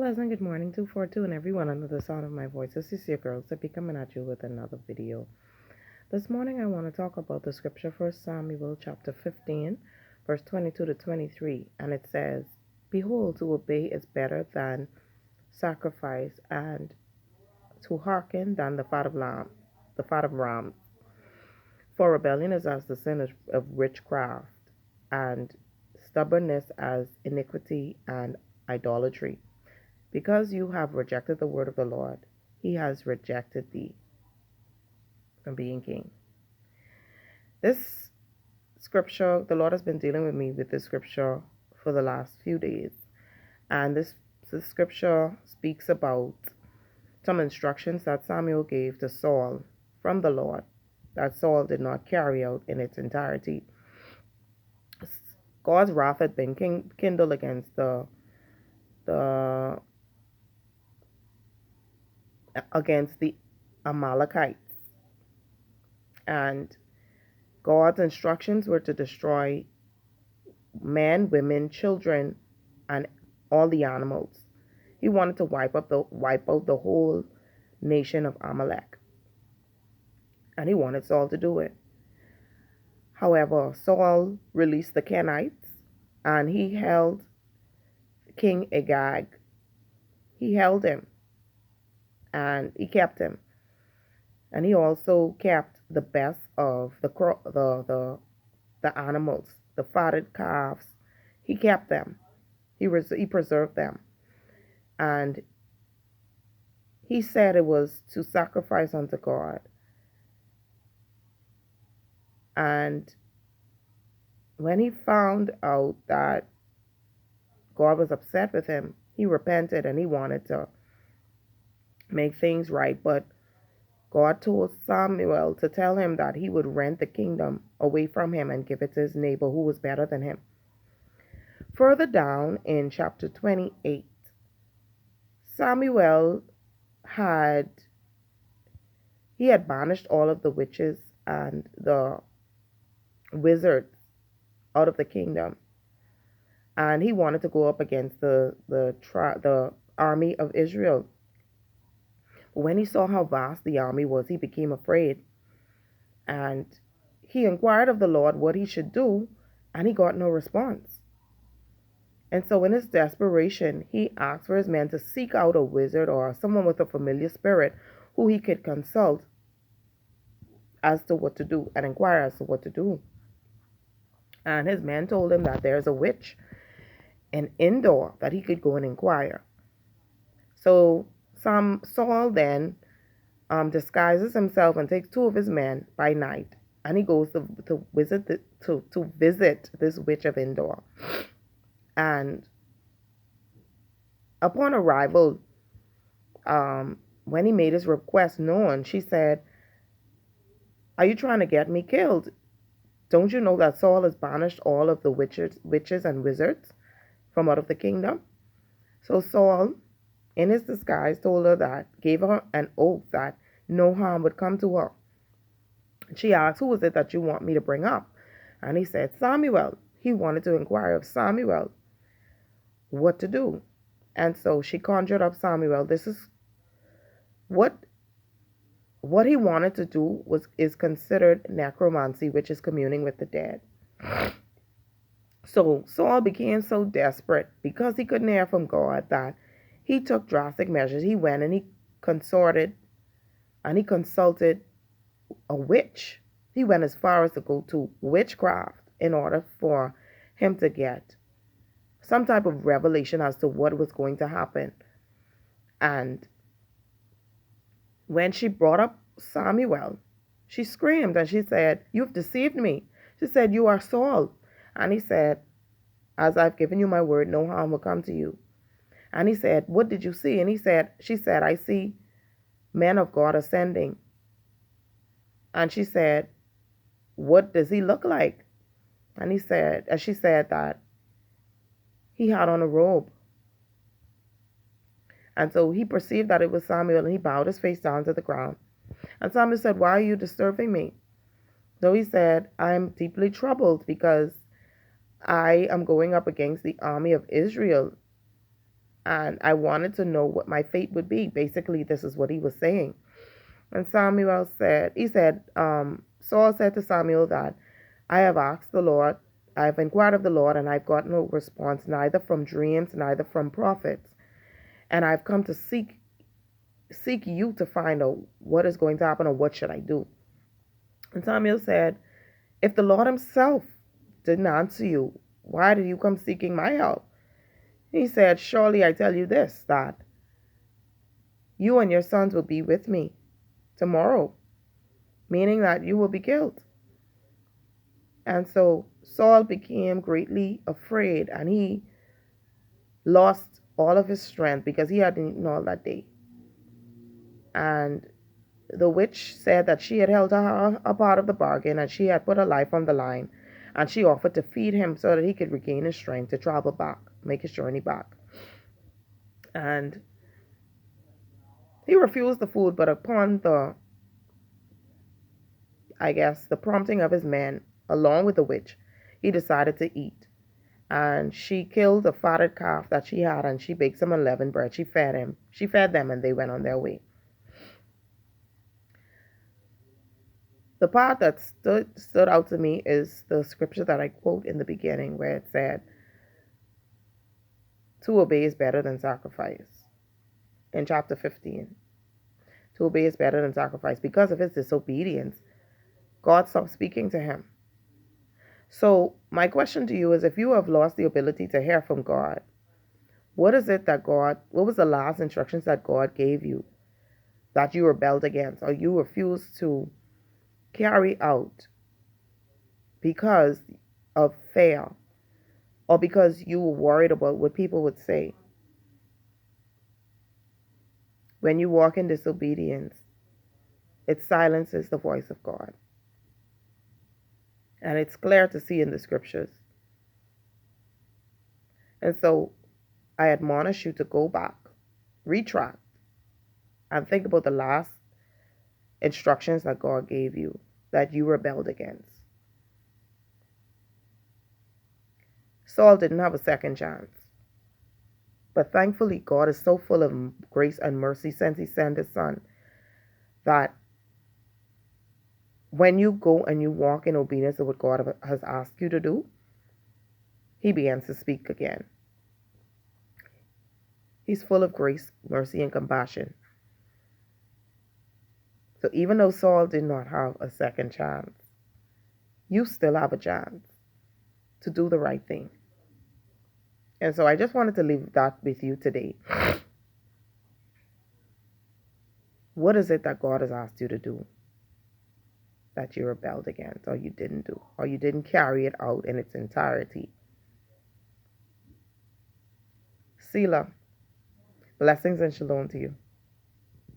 Pleasant good morning, 242, and everyone under the sound of my voice. This is your girl, Zippy, coming at you with another video. This morning I want to talk about the scripture, 1 Samuel chapter 15, verse 22 to 23, and it says, "Behold, to obey is better than sacrifice, and to hearken than the fat of rams. For rebellion is as the sin of witchcraft, and stubbornness as iniquity and idolatry. Because you have rejected the word of the Lord, he has rejected thee from being king." This scripture, the Lord has been dealing with me with this scripture for the last few days. And this scripture speaks about some instructions that Samuel gave to Saul from the Lord that Saul did not carry out in its entirety. God's wrath had been kindled against the Amalekites, and God's instructions were to destroy men, women, children, and all the animals. He wanted to wipe out the whole nation of Amalek, and he wanted Saul to do it. However, Saul released the Kenites, and he held King Agag. He held him, and he kept him, and he also kept the best of the animals, the fatted calves. He kept them. He preserved them, and he said it was to sacrifice unto God. And when he found out that God was upset with him, he repented and he wanted to make things right. But God told Samuel to tell him that he would rent the kingdom away from him and give it to his neighbor who was better than him. Further down in chapter 28, Samuel had banished all of the witches and the wizards out of the kingdom, and he wanted to go up against the army of Israel. When he saw how vast the army was, he became afraid, and he inquired of the Lord what he should do, and he got no response. And so in his desperation, he asked for his men to seek out a wizard or someone with a familiar spirit who he could consult as to what to do and inquire as to what to do. And his men told him that there's a witch in Endor that he could go and inquire. So Saul then disguises himself and takes two of his men by night, and he goes to visit this witch of Endor. And upon arrival, when he made his request known, she said, "Are you trying to get me killed? Don't you know that Saul has banished all of the witches and wizards from out of the kingdom?" So Saul, in his disguise, told her that, gave her an oath that no harm would come to her. She asked, "Who is it that you want me to bring up?" And he said, "Samuel." He wanted to inquire of Samuel what to do. And so she conjured up Samuel. This is what he wanted to do is considered necromancy, which is communing with the dead. So Saul became so desperate because he couldn't hear from God that he took drastic measures. He went and he consulted a witch. He went as far as to go to witchcraft in order for him to get some type of revelation as to what was going to happen. And when she brought up Samuel, she screamed and she said, "You've deceived me." She said, "You are Saul." And he said, "As I've given you my word, no harm will come to you." And he said, "What did you see?" And she said, "I see men of God ascending." And she said, "What does he look like?" And she said that he had on a robe. And so he perceived that it was Samuel, and he bowed his face down to the ground. And Samuel said, "Why are you disturbing me?" So he said, "I'm deeply troubled because I am going up against the army of Israel, And I wanted to know what my fate would be. Basically, this is what he was saying. And Samuel said, Saul said to Samuel that I have asked the Lord, I have inquired of the Lord, and I've got no response, neither from dreams, neither from prophets. And I've come to seek you to find out what is going to happen or what should I do. And Samuel said, if the Lord himself didn't answer you, why did you come seeking my help? He said, surely I tell you this, that you and your sons will be with me tomorrow, meaning that you will be killed. And so Saul became greatly afraid, and he lost all of his strength because he hadn't eaten all that day. And the witch said that she had held a part of the bargain, and she had put her life on the line, and she offered to feed him so that he could regain his strength to travel back, make his journey back. And he refused the food, but upon the prompting of his men, along with the witch, he decided to eat. And she killed a fatted calf that she had, and she baked some unleavened bread. She fed them, and they went on their way. The part that stood out to me is the scripture that I quote in the beginning, where it said, to obey is better than sacrifice. In chapter 15, to obey is better than sacrifice. Because of his disobedience, God stopped speaking to him. So my question to you is, if you have lost the ability to hear from God, what was the last instructions that God gave you that you rebelled against, or you refused to carry out because of fear, or because you were worried about what people would say? When you walk in disobedience, it silences the voice of God. And it's clear to see in the scriptures. And so I admonish you to go back, retract, and think about the last instructions that God gave you that you rebelled against. Saul didn't have a second chance. But thankfully, God is so full of grace and mercy since he sent his son, that when you go and you walk in obedience to what God has asked you to do, he begins to speak again. He's full of grace, mercy, and compassion. So even though Saul did not have a second chance, you still have a chance to do the right thing. And so I just wanted to leave that with you today. What is it that God has asked you to do that you rebelled against, or you didn't do, or you didn't carry it out in its entirety? Selah. Blessings and shalom to you.